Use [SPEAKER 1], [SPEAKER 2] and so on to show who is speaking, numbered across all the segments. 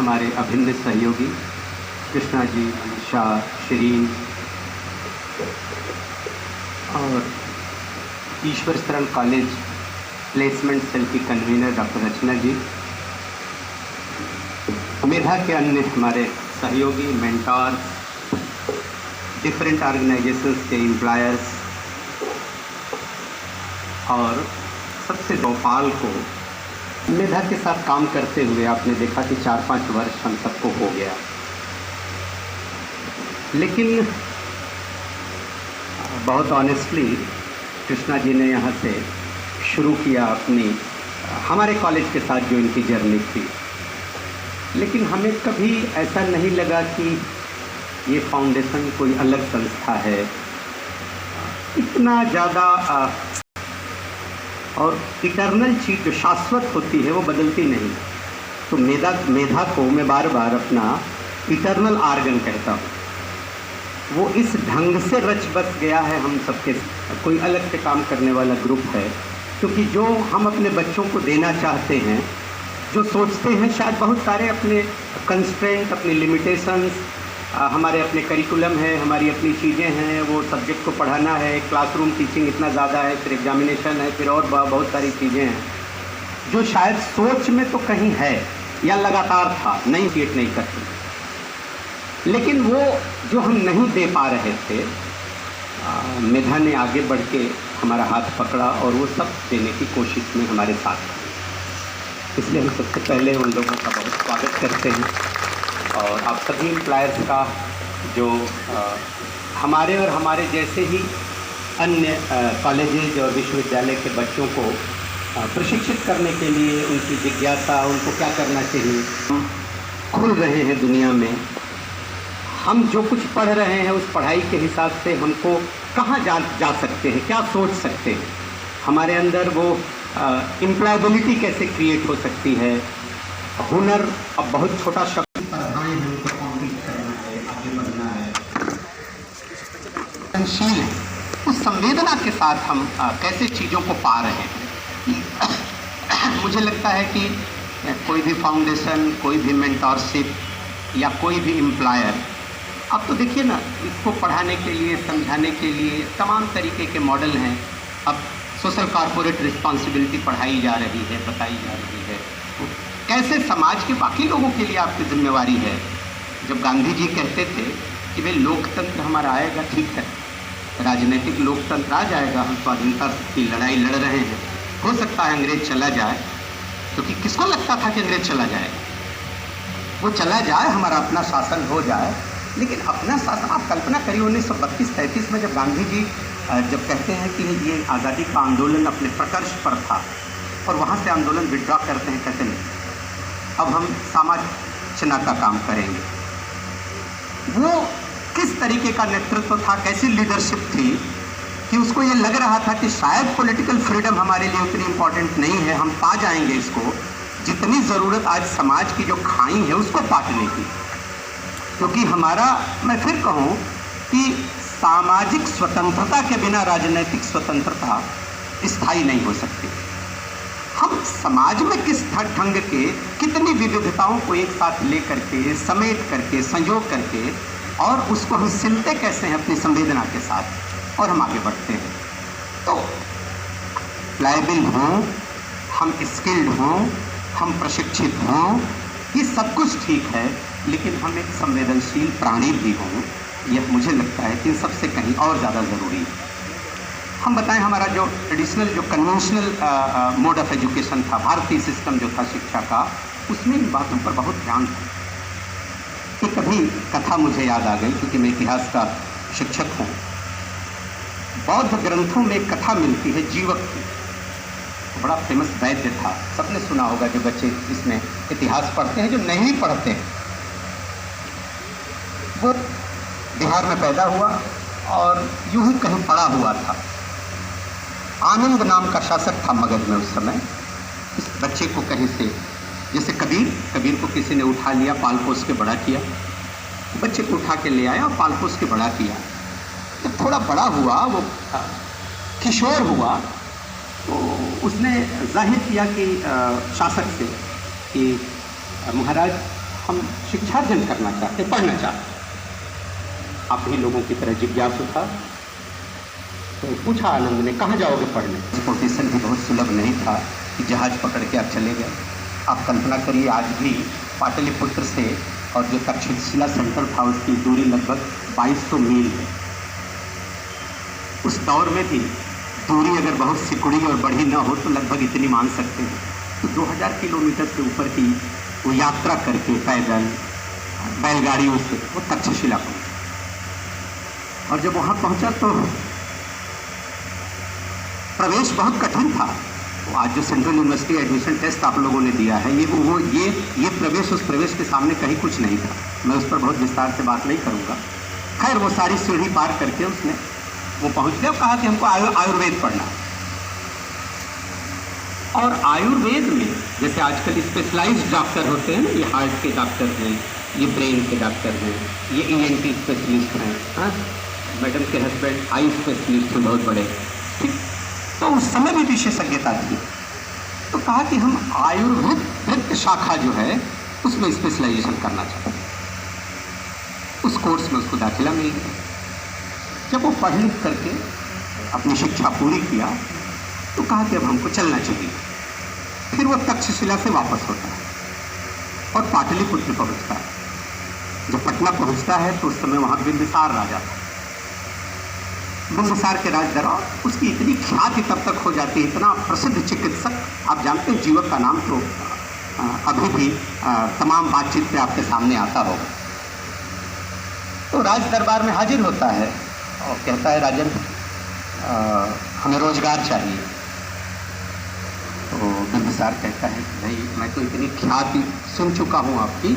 [SPEAKER 1] हमारे अभिन्न सहयोगी कृष्णा जी, मनीषा, शिरीन और ईश्वर शरण कॉलेज प्लेसमेंट सेल की कन्वीनर डॉक्टर रचना जी, मेधा के अन्य हमारे सहयोगी, मेंटोर, डिफरेंट ऑर्गेनाइजेशंस के एम्प्लॉयर्स और सबसे भोपाल को मेधा के साथ काम करते हुए आपने देखा कि 4-5 वर्ष हम सबको हो गया। लेकिन बहुत ऑनेस्टली कृष्णा जी ने यहाँ से शुरू किया अपनी हमारे कॉलेज के साथ जो इनकी जर्नी थी, लेकिन हमें कभी ऐसा नहीं लगा कि ये फाउंडेशन कोई अलग संस्था है। इतना ज़्यादा और इटर्नल चीज़ जो शाश्वत होती है वो बदलती नहीं। तो मेधा को मैं बार बार अपना इटर्नल आर्गन कहता हूँ। वो इस ढंग से रच बस गया है हम सबके, कोई अलग से काम करने वाला ग्रुप है, क्योंकि जो हम अपने बच्चों को देना चाहते हैं, जो सोचते हैं, शायद बहुत सारे अपने कंस्ट्रेंट, अपनी लिमिटेशंस, हमारे अपने करिकुलम है, हमारी अपनी चीज़ें हैं, वो सब्जेक्ट को पढ़ाना है, क्लासरूम टीचिंग इतना ज़्यादा है, फिर एग्जामिनेशन है, फिर और बहुत सारी चीज़ें हैं जो शायद सोच में तो कहीं है या लगातार था, नहीं क्रिएट नहीं करते, लेकिन वो जो हम नहीं दे पा रहे थे, मेधा ने आगे बढ़ के हमारा हाथ पकड़ा और वो सब देने की कोशिश में हमारे साथ था। इसलिए हम सबसे पहले उन लोगों का बहुत स्वागत करते हैं और आप सभी एम्प्लॉयर्स का जो हमारे और हमारे जैसे ही अन्य कॉलेजेज और विश्वविद्यालय के बच्चों को प्रशिक्षित करने के लिए, उनकी जिज्ञासा, उनको क्या करना चाहिए, हम खुल रहे हैं दुनिया में। हम जो कुछ पढ़ रहे हैं उस पढ़ाई के हिसाब से हमको कहाँ जा सकते हैं, क्या सोच सकते हैं, हमारे अंदर वो एम्प्लॉयबिलिटी कैसे क्रिएट हो सकती है। हुनर अब बहुत छोटा शब्द, उनको कॉम्पीट करना है, आगे बढ़ना है, संवेदनशील है, उस संवेदना के साथ हम कैसे चीज़ों को पा रहे हैं। मुझे लगता है कि कोई भी फाउंडेशन, कोई भी मेंटोरशिप या कोई भी एम्प्लॉयर, अब तो देखिए ना, इसको पढ़ाने के लिए, समझाने के लिए तमाम तरीके के मॉडल हैं। अब सोशल कॉर्पोरेट रिस्पॉन्सिबिलिटी पढ़ाई जा रही है, बताई जा रही है, कैसे समाज के बाकी लोगों के लिए आपकी जिम्मेवारी है। जब गांधी जी कहते थे कि भाई लोकतंत्र हमारा आएगा, ठीक है, राजनीतिक लोकतंत्र आ जाएगा, हम स्वाधीनता की लड़ाई लड़ रहे हैं, हो सकता है अंग्रेज चला जाए, क्योंकि किसको लगता था कि अंग्रेज चला जाएगा, वो चला जाए, हमारा अपना शासन हो जाए। लेकिन अपना शासन, आप कल्पना करिए 1932-33 में जब गांधी जी जब कहते हैं कि ये आज़ादी का आंदोलन अपने प्रकर्ष पर था और वहाँ से आंदोलन विड्रॉ करते हैं, कहते नहीं अब हम समालोचना का काम करेंगे। वो किस तरीके का नेतृत्व था, कैसी लीडरशिप थी कि उसको ये लग रहा था कि शायद पॉलिटिकल फ्रीडम हमारे लिए उतनी इम्पॉर्टेंट नहीं है, हम पा जाएंगे इसको, जितनी ज़रूरत आज समाज की जो खाई है उसको पाटने की। क्योंकि हमारा, मैं फिर कहूँ कि सामाजिक स्वतंत्रता के बिना राजनीतिक स्वतंत्रता स्थायी नहीं हो सकती। हम समाज में किस ढंग के, कितनी विविधताओं को एक साथ ले करके, समेट करके, संजो करके, और उसको हम सिलते कैसे हैं अपनी संवेदना के साथ, और हम आगे बढ़ते हैं। तो लायबिल हों, हम स्किल्ड हों, हम प्रशिक्षित हों, ये सब कुछ ठीक है, लेकिन हम एक संवेदनशील प्राणी भी हों, यह मुझे लगता है कि इन सबसे कहीं और ज़्यादा ज़रूरी है। हम बताएं, हमारा जो ट्रेडिशनल, जो कन्वेंशनल मोड ऑफ एजुकेशन था, भारतीय सिस्टम जो था शिक्षा का, उसमें इन बातों पर बहुत ध्यान था। एक कभी कथा मुझे याद आ गई, क्योंकि मैं इतिहास का शिक्षक हूँ। बौद्ध ग्रंथों में एक कथा मिलती है जीवक की, बड़ा फेमस वैद्य था, सबने सुना होगा जो बच्चे इसमें इतिहास पढ़ते हैं, जो नहीं पढ़ते हैं। वो बिहार में पैदा हुआ और यूं ही कहीं पड़ा हुआ था। आनंद नाम का शासक था मगध में उस समय। इस बच्चे को कहीं से, जैसे कबीर को किसी ने उठा लिया, पाल पोस के बड़ा किया, बच्चे को उठा के ले आया और पाल पोस के बड़ा किया। जब थोड़ा बड़ा हुआ, वो किशोर हुआ, तो उसने जाहिर किया कि शासक से कि महाराज हम शिक्षार्जन करना चाहते, पढ़ना चाहते। आप भी लोगों की तरह जिज्ञासु था, तो पूछा आनंद ने, कहाँ जाओगे पढ़ने? ट्रांसपोर्टेशन भी बहुत सुलभ नहीं था कि जहाज पकड़ के आप चले गए। आप कल्पना करिए, आज भी पाटलिपुत्र से और जो तक्षशिला सेंटर था उसकी दूरी लगभग 2200 मील है। उस दौर में भी दूरी अगर बहुत सिकुड़ी और बढ़ी न हो तो लगभग इतनी मान सकते हैं। तो 2000 किलोमीटर से ऊपर की वो यात्रा करके पैदल बैलगाड़ियों से वो तक्षशिला पहुंचा। और जब वहाँ पहुंचा तो प्रवेश बहुत कठिन था। आज जो सेंट्रल यूनिवर्सिटी एडमिशन टेस्ट आप लोगों ने दिया है, ये प्रवेश उस प्रवेश के सामने कहीं कुछ नहीं था। मैं उस पर बहुत विस्तार से बात नहीं करूँगा। खैर, वो सारी सीढ़ी पार करके उसने वो पहुँच गया और कहा कि हमको आयुर्वेद पढ़ना। और आयुर्वेद में जैसे आजकल स्पेशलाइज्ड डॉक्टर होते हैं ना, ये हार्ट के डॉक्टर हैं, ये ब्रेन के डॉक्टर हैं, ये ENT स्पेशलिस्ट हैं, हाँ, मैडम के हस्बैंड आई स्पेशलिस्ट हैं बहुत बड़े, ठीक। तो उस समय भी विशेषज्ञता थी। तो कहा कि हम आयुर्वेद शाखा जो है उसमें स्पेशलाइजेशन करना चाहते हैं। उस कोर्स में उसको दाखिला मिल गया। जब वो पढ़ लिख करके अपनी शिक्षा पूरी किया तो कहा कि अब हमको चलना चाहिए। फिर वो तक्षशिला से वापस होता है और पाटलिपुत्र पहुंचता है। जब पटना पहुंचता है तो उस समय वहाँ बिंबिसार राजा था। बिंबिसार के राज दरबार, उसकी इतनी ख्याति तब तक हो जाती है, इतना प्रसिद्ध चिकित्सक, आप जानते हैं जीवक का नाम तो अभी भी तमाम बातचीत में आपके सामने आता होगा। तो राज दरबार में हाजिर होता है और कहता है, राजन हमें रोजगार चाहिए। तो बिंबिसार कहता है कि भाई मैं तो इतनी ख्याति सुन चुका हूँ आपकी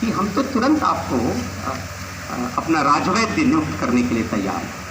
[SPEAKER 1] कि हम तो तुरंत आपको अपना राजवैद्य नियुक्त करने के लिए तैयार हैं।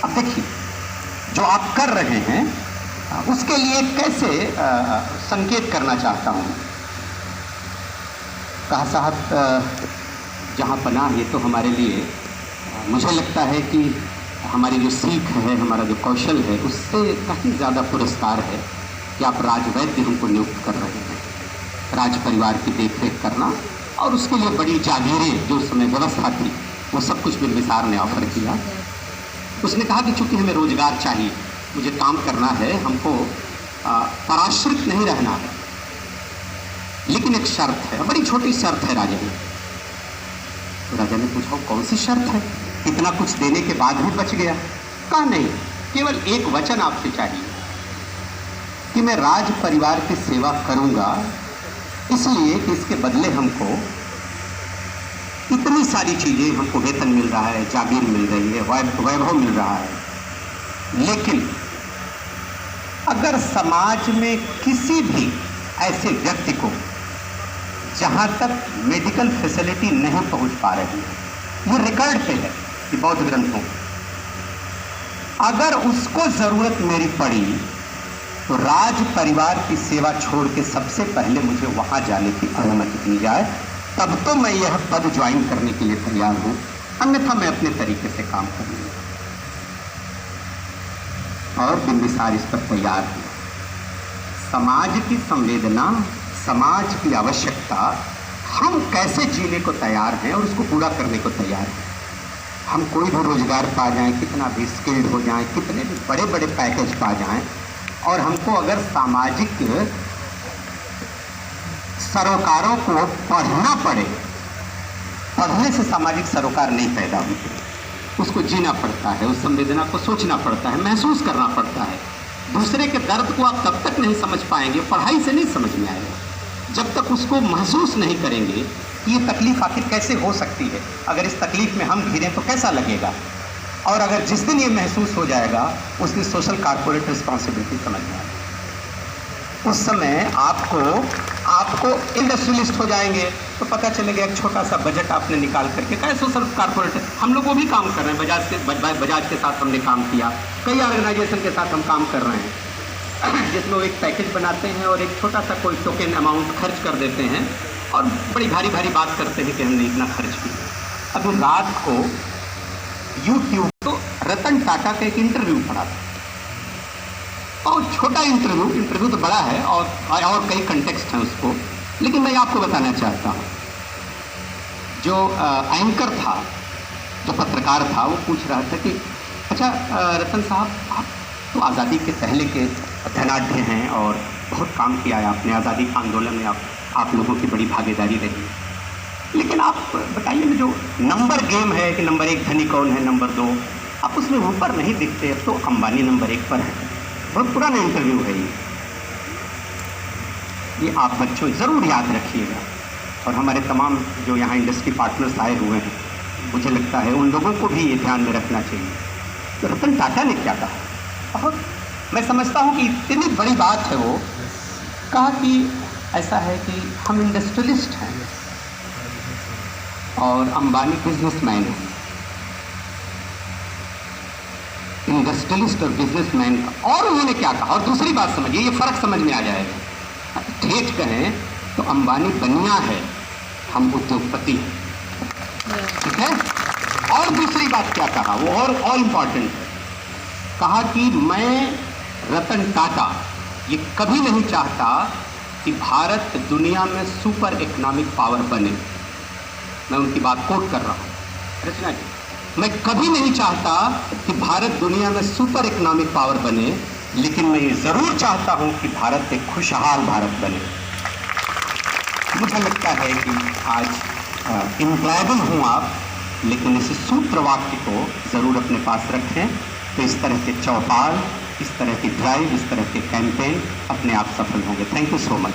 [SPEAKER 1] अब देखिए, जो आप कर रहे हैं उसके लिए कैसे संकेत करना चाहता हूँ। कहा, साहब जहाँ पनाह, ये तो हमारे लिए मुझे लगता है कि हमारी जो सीख है, हमारा जो कौशल है, उससे कहीं ज़्यादा पुरस्कार है कि आप राजवैद्य हमको नियुक्त कर रहे हैं, राज परिवार की देखरेख करना। और उसके लिए बड़ी जागीरें जो उस समय व्यवस्था थी वो सब कुछ बिंबिसार ने ऑफर किया। उसने कहा कि चूँकि हमें रोजगार चाहिए, मुझे काम करना है, हमको पराश्रित नहीं रहना है, लेकिन एक शर्त है, बड़ी छोटी शर्त है राजा ने। तो राजा ने पूछा, कौन सी शर्त है? इतना कुछ देने के बाद भी बच गया। कहा, नहीं, केवल एक वचन आपसे चाहिए कि मैं राज परिवार की सेवा करूंगा, इसलिए कि इसके बदले हमको इतनी सारी चीजें, हमको वेतन मिल रहा है, जागीर मिल रही है, वैभव मिल रहा है, लेकिन अगर समाज में किसी भी ऐसे व्यक्ति को जहाँ तक मेडिकल फैसिलिटी नहीं पहुँच पा रही है, ये रिकॉर्ड पे है कि बौद्ध ग्रंथों, अगर उसको ज़रूरत मेरी पड़ी तो राज परिवार की सेवा छोड़ के सबसे पहले मुझे वहाँ जाने की अनुमति दी जाए, तब तो मैं यह पद ज्वाइन करने के लिए तैयार हूँ, अन्यथा मैं अपने तरीके से काम करूँगा। और बिंबिसार इस पर तैयार है। समाज की संवेदना, समाज की आवश्यकता, हम कैसे जीने को तैयार हैं और उसको पूरा करने को तैयार हैं। हम कोई भी रोजगार पा जाएं, कितना भी स्किल्ड हो जाएं, कितने भी बड़े बड़े पैकेज पा जाएं, और हमको अगर सामाजिक सरोकारों को पढ़ना पड़े, पढ़ने से सामाजिक सरोकार नहीं पैदा होते, उसको जीना पड़ता है, उस संवेदना को सोचना पड़ता है, महसूस करना पड़ता है। दूसरे के दर्द को आप तब तक नहीं समझ पाएंगे, पढ़ाई से नहीं समझ में आएगा, जब तक उसको महसूस नहीं करेंगे कि ये तकलीफ आखिर कैसे हो सकती है, अगर इस तकलीफ में हम घिरें तो कैसा लगेगा। और अगर जिस दिन ये महसूस हो जाएगा उस दिन सोशल कॉर्पोरेट रिस्पॉन्सिबिलिटी समझ में आएगी। उस समय आपको इंडस्ट्रियलिस्ट हो जाएंगे तो पता चलेगा एक छोटा सा बजट आपने निकाल करके, क्या सोशल कॉर्पोरेट, हम लोग वो भी काम कर रहे हैं, बजाज के साथ हमने काम किया, कई ऑर्गेनाइजेशन के साथ हम काम कर रहे हैं, जिसमें वो एक पैकेज बनाते हैं और एक छोटा सा कोई टोकन अमाउंट खर्च कर देते हैं और बड़ी भारी भारी बात करते हैं कि हमने इतना खर्च किया। अभी रात को यूट्यूब तो रतन टाटा का एक इंटरव्यू पड़ा था, और छोटा इंटरव्यू तो बड़ा है और कई कंटेक्स्ट हैं उसको, लेकिन मैं आपको बताना चाहता हूँ, जो एंकर था, जो पत्रकार था, वो पूछ रहा था कि अच्छा रतन साहब, आप तो आज़ादी के पहले के धनाढ़ हैं और बहुत काम किया है आपने, आज़ादी आंदोलन में आप लोगों की बड़ी भागीदारी रही है, लेकिन आप बताइए ना, जो नंबर गेम है कि नंबर 1 धनी कौन है, नंबर 2, आप उसमें ऊपर नहीं दिखते, अब तो अंबानी नंबर 1 पर है। बहुत पुराना इंटरव्यू है ये आप बच्चों ज़रूर याद रखिएगा, और हमारे तमाम जो यहाँ इंडस्ट्री पार्टनर्स आए हुए हैं, मुझे लगता है उन लोगों को भी ये ध्यान में रखना चाहिए। तो रतन टाटा ने क्या कहा, बहुत मैं समझता हूँ कि इतनी बड़ी बात है, वो कहा कि ऐसा है कि हम इंडस्ट्रियलिस्ट हैं और अंबानी बिजनेसमैन है। इंडस्ट्रियलिस्ट और बिजनेसमैन, और उन्होंने क्या कहा, और दूसरी बात समझिए, ये फर्क समझ में आ जाएगा। ठेठ कहें तो अंबानी बनिया है, हम उद्योगपति हैं, ठीक है। और दूसरी बात क्या कहा, वो और इम्पॉर्टेंट है, कहा कि मैं रतन टाटा ये कभी नहीं चाहता कि भारत दुनिया में सुपर इकोनॉमिक पावर बने। मैं उनकी बात कोट कर रहा हूँ, रचना जी, मैं कभी नहीं चाहता कि भारत दुनिया में सुपर इकोनॉमिक पावर बने, लेकिन मैं ये ज़रूर चाहता हूँ कि भारत एक खुशहाल भारत बने। मुझे लगता है कि आज इनक्लाइबल हूँ आप, लेकिन इस सूत्र वाक्य को ज़रूर अपने पास रखें, तो इस तरह के चौपाल, इस तरह की ड्राइव, इस तरह के कैंपेन अपने आप सफल होंगे। Thank you so much.